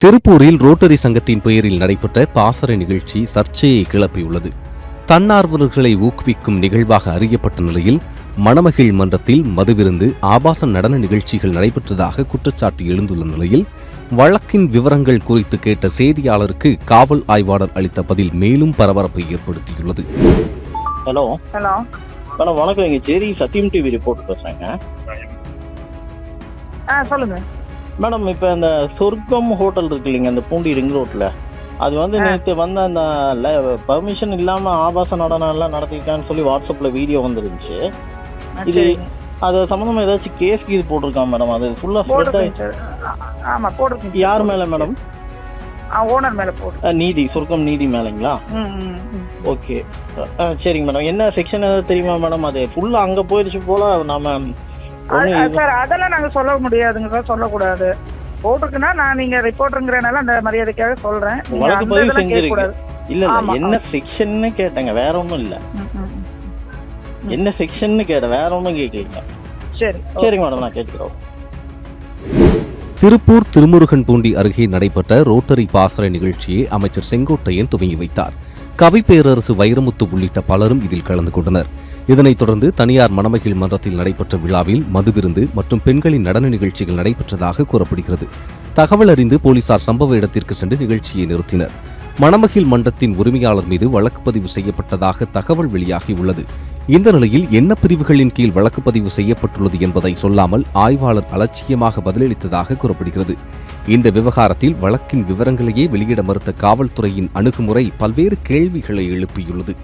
திருப்பூரில் ரோட்டரி சங்கத்தின் பெயரில் நடைபெற்ற பாசறை நிகழ்ச்சி சர்ச்சையை கிளப்பியுள்ளது. தன்னார்வலர்களை ஊக்குவிக்கும் நிகழ்வாக அறியப்பட்ட நிலையில் மணமகிழ் மன்றத்தில் மதுவிருந்து, ஆபாச நடன நிகழ்ச்சிகள் நடைபெற்றதாக குற்றச்சாட்டு எழுந்துள்ள நிலையில் வழக்கின் விவரங்கள் குறித்து கேட்ட செய்தியாளருக்கு காவல் ஆய்வாளர் அளித்த பதில் மேலும் பரபரப்பை ஏற்படுத்தியுள்ளது. ஹலோ மேடம், வணக்கம். இங்கே சேரி சத்தியம் டிவி ரிப்போர்ட் பேசுகிறேங்க. சொல்லுங்க மேடம், இப்போ அந்த சொர்க்கம் ஹோட்டல் இருக்கு இல்லைங்க, அந்த பூண்டி ரிங் ரோட்டில், அது வந்து நேற்று வந்து அந்த பர்மிஷன் இல்லாமல் ஆபாச நடனம் எல்லாம் நடத்திட்டான்னு சொல்லி வாட்ஸ்அப்பில் வீடியோ வந்துருந்துச்சு. இது அது சம்மந்தமாக ஏதாச்சும் கேஸ் கீது போட்டிருக்காங்க மேடம்? அது ஃபுல்லாக ஸ்ப்ரெட் ஆகிடுச்சு. ஆமாம், போட்டிருக்கீங்க. யார் மேலே மேடம்? ஓனர் மேலே போட்டு நீதி, சொர்க்கம் நீதி மேலேங்களா? ஓகே, சரிங்க மேடம். என்ன செக்ஷன் ஏதாவது தெரியுமா மேடம்? அது ஃபுல்லாக அங்கே போயிடுச்சு போல். நாம சார் அதெல்லாம் நாங்கள் சொல்ல முடியாதுங்க சார், சொல்லக்கூடாது. போட்டிருக்குன்னா நான் நீங்கள் ரிப்போர்ட்டருங்கிறனால அந்த மரியாதைக்காக சொல்கிறேன். வழக்கு பதிவு செஞ்சிருக்கு. இல்லை என்ன செக்ஷன்னு கேட்டேங்க, வேற ஒன்றும் இல்லை. என்ன செக்ஷன்னு கேட்டேன், வேற ஒன்றும் கேட்கலீங்க. சரிங்க மேடம், நான் கேட்கிறோம். திருப்பூர் திருமுருகன்பூண்டி அருகே நடைபெற்ற ரோட்டரி பாசறை நிகழ்ச்சியை அமைச்சர் செங்கோட்டையன் துவங்கி வைத்தார். கவிப்பேரரசு வைரமுத்து உள்ளிட்ட பலரும் இதில் கலந்து கொண்டனர். இதனைத் தொடர்ந்து தனியார் மணமகிழ் மன்றத்தில் நடைபெற்ற விழாவில் மதுவிருந்து மற்றும் பெண்களின் நடன நிகழ்ச்சிகள் நடைபெற்றதாக கூறப்படுகிறது. தகவல் அறிந்து போலீசார் சம்பவ இடத்திற்கு சென்று நிகழ்ச்சியை நிறுத்தினர். மணமகிழ் மன்றத்தின் உரிமையாளர் மீது வழக்கு பதிவு செய்யப்பட்டதாக தகவல் வெளியாகியுள்ளது. இந்த நிலையில் என்ன பிரிவுகளின் கீழ் வழக்கு பதிவு செய்யப்பட்டுள்ளது என்பதை சொல்லாமல் ஆய்வாளர் அலட்சியமாக பதிலளித்ததாக கூறப்படுகிறது. இந்த விவகாரத்தில் வழக்கின் விவரங்களையே வெளியிட மறுத்த காவல்துறையின் அணுகுமுறை பல்வேறு கேள்விகளை எழுப்பியுள்ளது.